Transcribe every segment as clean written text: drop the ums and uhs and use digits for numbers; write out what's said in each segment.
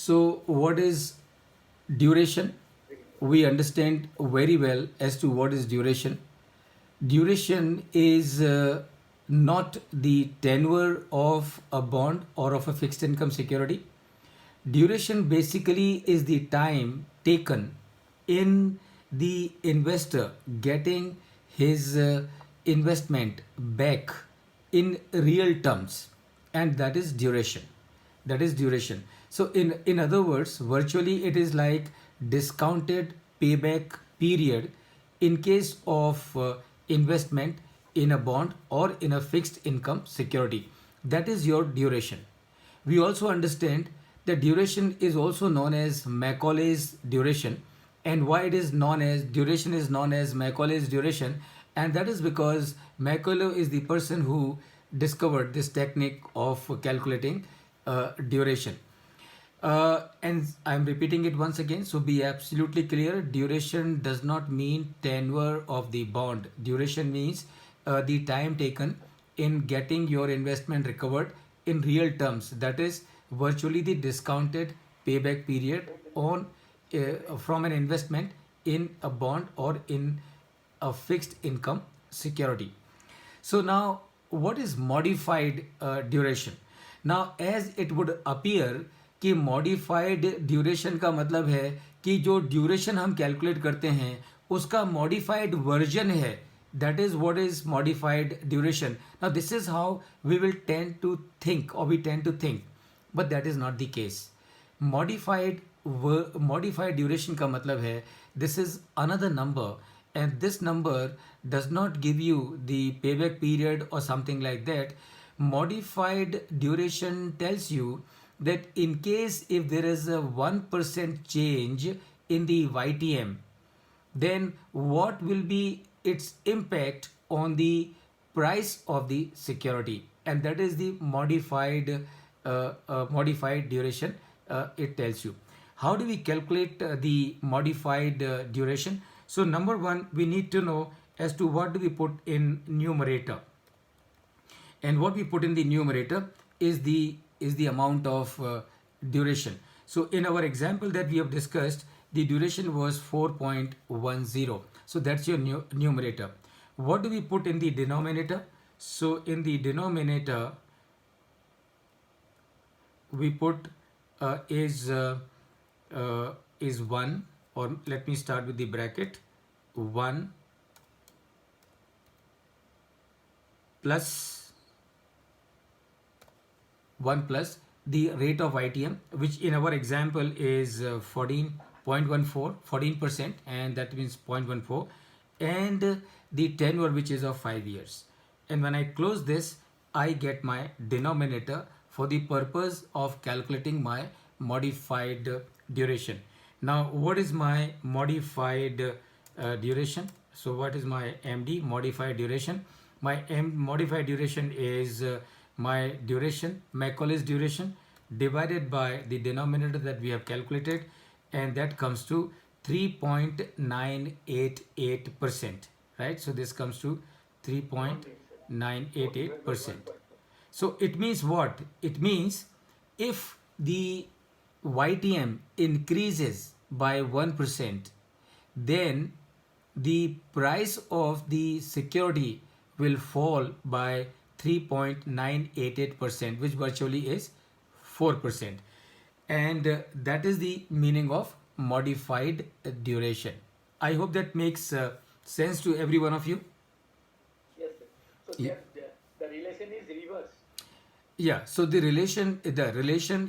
So, what is duration? We understand very well as to what is duration. Duration is not the tenure of a bond or of a fixed income security. Duration basically is the time taken in the investor getting his investment back in real terms, and that is duration. That is duration. So in other words, virtually it is like discounted payback period in case of investment in a bond or in a fixed income security. That is your duration. We also understand that duration is also known as Macaulay's duration. And why it is known as duration is known as Macaulay's duration, and that is because Macaulay is the person who discovered this technique of calculating duration. And I'm repeating it once again, so be absolutely clear. Duration does not mean tenure of the bond. Duration means the time taken in getting your investment recovered in real terms. That is virtually the discounted payback period on from an investment in a bond or in a fixed income security. So now, what is modified duration? Now, as it would appear कि modified duration का मतलब है कि जो duration हम calculate करते हैं उसका modified version है. That is what is modified duration. Now, this is how we will tend to think, or we tend to think, but that is not the case. Modified duration का मतलब है this is another number, and this number does not give you the payback period or something like that. Modified duration tells you that in case if there is a 1% change in the YTM, then what will be its impact on the price of the security, and that is the modified duration. It tells you. How do we calculate the modified duration? So number one, we need to know as to what do we put in numerator, and what we put in the numerator is the amount of duration. So in our example that we have discussed, the duration was 4.10. So that's your numerator. What do we put in the denominator? So in the denominator we put is 1, or let me start with the bracket, 1 plus the rate of ITM, which in our example is 14%, and that means 0.14, and the tenure, which is of 5 years. And when I close this, I get my denominator for the purpose of calculating my modified duration. Now, what is my modified duration? So what is my MD, modified duration? My modified duration is my duration, Macaulay's duration, divided by the denominator that we have calculated, and that comes to 3.988%, right? So this comes to 3.988%. So it means what? It means if the YTM increases by 1%, then the price of the security will fall by 3.988%, which virtually is 4%. And that is the meaning of modified duration. I hope that makes sense to every one of you. Yes, sir. So Yeah. the relation is reverse. Yeah, so the relation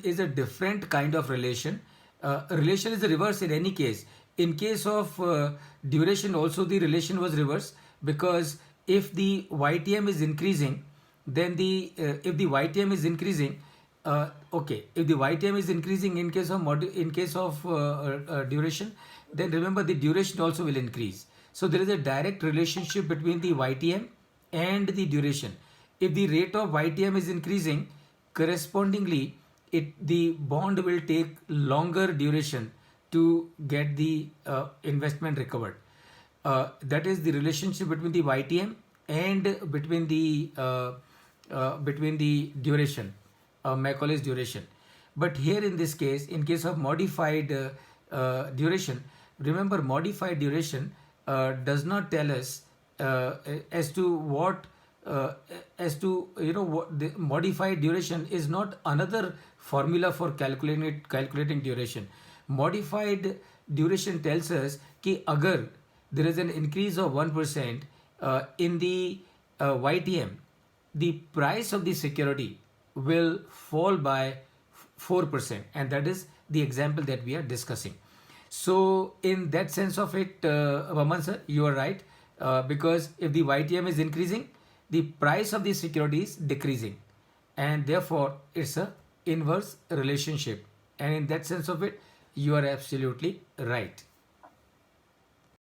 is a different kind of relation. Relation is the reverse in any case. In case of duration, also the relation was reverse, because if the YTM is increasing, then if the YTM is increasing, if the YTM is increasing in case of duration, then remember the duration also will increase. So there is a direct relationship between the YTM and the duration. If the rate of YTM is increasing, correspondingly, the bond will take longer duration to get the investment recovered. That is the relationship between the YTM and between the duration, Macaulay's duration. But here in this case, in case of modified duration, remember modified duration does not tell us as to what as to what the modified duration is not another formula for calculating duration. Modified duration tells us कि अगर there is an increase of 1% in the YTM, the price of the security will fall by 4%, and that is the example that we are discussing. So in that sense of it, Vaman sir, you are right, because if the YTM is increasing, the price of the security is decreasing, and therefore it's a inverse relationship, and in that sense of it, you are absolutely right.